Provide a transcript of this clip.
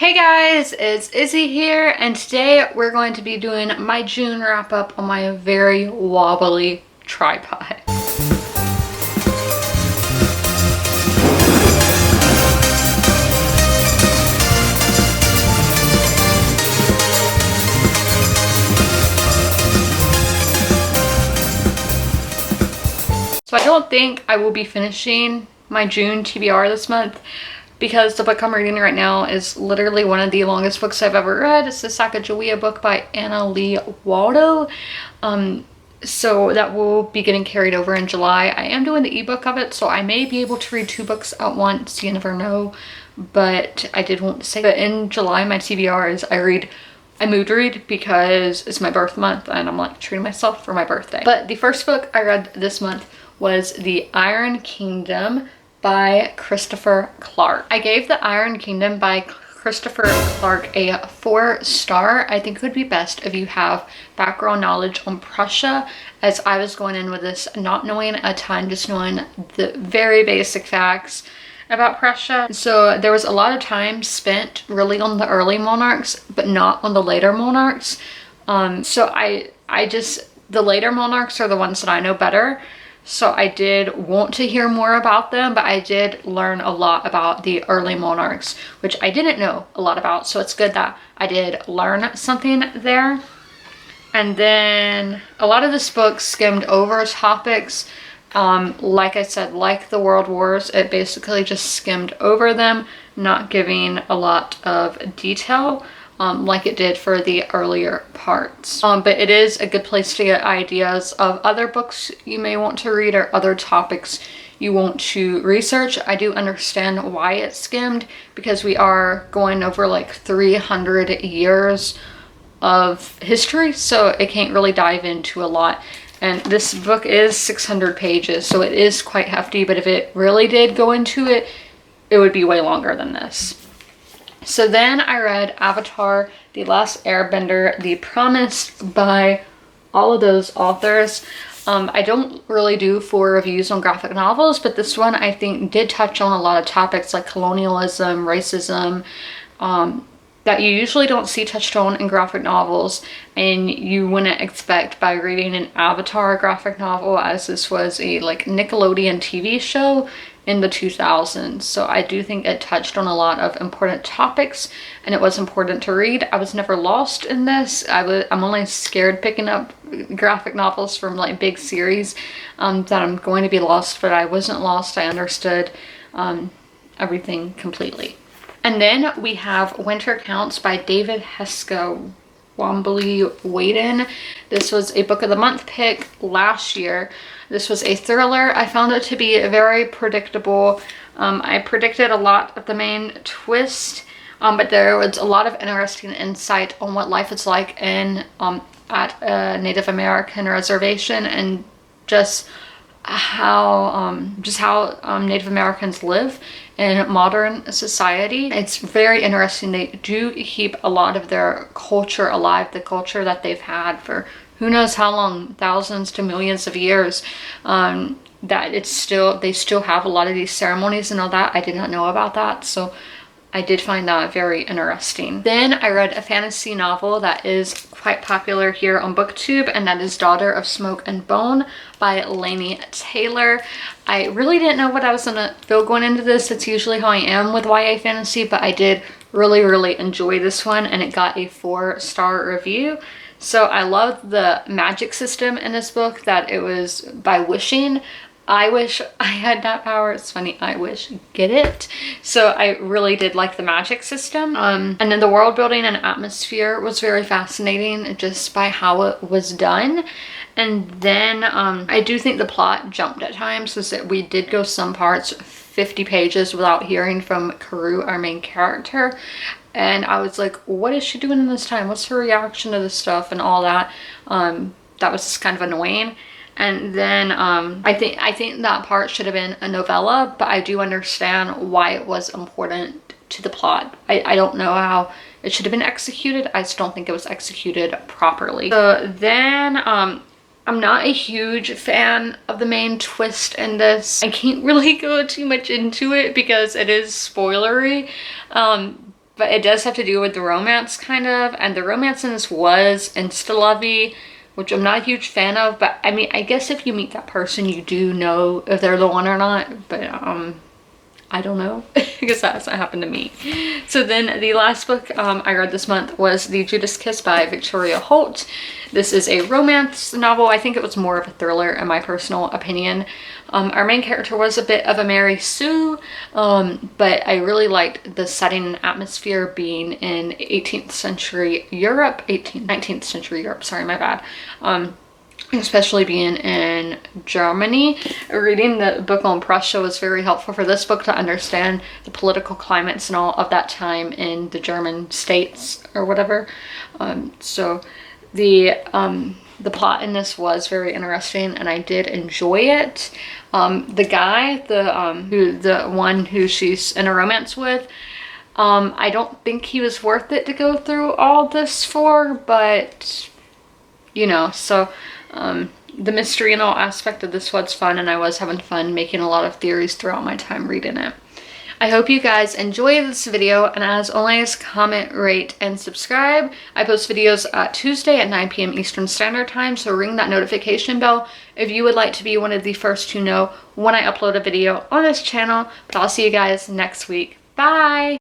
Hey guys, it's Izzy here, and today we're going to be doing my June wrap up on my very wobbly tripod. So I don't think I will be finishing my June TBR this month, because the book I'm reading right now is literally one of the longest books I've ever read. It's the Sacagawea book by Anna Lee Waldo. So that will be getting carried over in July. I am doing the ebook of it, so I may be able to read 2 books at once. You never know. But I did want to say that in July, my TBR is I mood read because it's my birth month and I'm like treating myself for my birthday. But the first book I read this month was The Iron Kingdom by Christopher Clark. I gave The Iron Kingdom by Christopher Clark a 4-star. I think it would be best if you have background knowledge on Prussia, as I was going in with this not knowing a ton, just knowing the very basic facts about Prussia. So there was a lot of time spent really on the early monarchs, but not on the later monarchs. The later monarchs are the ones that I know better. So I did want to hear more about them, but I did learn a lot about the early monarchs, which I didn't know a lot about. So it's good that I did learn something there. And then a lot of this book skimmed over topics. Like I said, like the World Wars, it basically just skimmed over them, not giving a lot of detail. Like it did for the earlier parts. But it is a good place to get ideas of other books you may want to read or other topics you want to research. I do understand why it's skimmed, because we are going over like 300 years of history, so it can't really dive into a lot. And this book is 600 pages, so it is quite hefty, but if it really did go into it, it would be way longer than this. So then I read Avatar: The Last Airbender, The Promised by all of those authors. I don't really do full reviews on graphic novels, but this one I think did touch on a lot of topics like colonialism, racism, that you usually don't see touched on in graphic novels, and you wouldn't expect by reading an Avatar graphic novel, as this was a like Nickelodeon TV show in the 2000s. So I do think it touched on a lot of important topics, and it was important to read. I was never lost in this. I'm only scared picking up graphic novels from like big series that I'm going to be lost, but I wasn't lost. I understood everything completely. And then we have Winter Counts by David Heska Wambly-Waden. This was a book of the month pick last year. This was a thriller. I found it to be very predictable. I predicted a lot of the main twist, but there was a lot of interesting insight on what life is like at a Native American reservation, and just how Native Americans live in modern society. It's very interesting. They do keep a lot of their culture alive, the culture that they've had for who knows how long, thousands to millions of years. That they still have a lot of these ceremonies and all that. I did not know about that, so I did find that very interesting. Then I read a fantasy novel that is quite popular here on BookTube, and that is Daughter of Smoke and Bone by Laini Taylor. I really didn't know what I was gonna feel going into this. It's usually how I am with YA fantasy, but I did really enjoy this one, and it got a 4-star review. So I love the magic system in this book, that it was by wishing. I wish I had that power. It's funny, I wish, get it? So I really did like the magic system. And then the world building and atmosphere was very fascinating just by how it was done. And then I do think the plot jumped at times, so that we did go some parts 50 pages without hearing from Karu, our main character. And I was like, what is she doing in this time? What's her reaction to this stuff and all that? That was just kind of annoying. And then I think that part should have been a novella, but I do understand why it was important to the plot. I don't know how it should have been executed. I just don't think it was executed properly. So then I'm not a huge fan of the main twist in this. I can't really go too much into it because it is spoilery. but it does have to do with the romance kind of, and the romance in this was insta-lovey, which I'm not a huge fan of, but I mean, I guess if you meet that person, you do know if they're the one or not, but I don't know, because that hasn't happened to me. So then the last book I read this month was The Judas Kiss by Victoria Holt. This is a romance novel. I think it was more of a thriller in my personal opinion. Our main character was a bit of a Mary Sue, but I really liked the setting and atmosphere being in 18th century Europe, 19th century Europe, sorry, my bad. Especially being in Germany. Reading the book on Prussia was very helpful for this book to understand the political climates and all of that time in the German states or whatever. So the plot in this was very interesting and I did enjoy it. The guy, the one who she's in a romance with, I don't think he was worth it to go through all this for, but you know, so the mystery and all aspect of this was fun, and I was having fun making a lot of theories throughout my time reading it. I hope you guys enjoy this video, and as always, comment, rate, and subscribe. I post videos Tuesday at 9 p.m. Eastern Standard Time, so ring that notification bell if you would like to be one of the first to know when I upload a video on this channel. But I'll see you guys next week. Bye!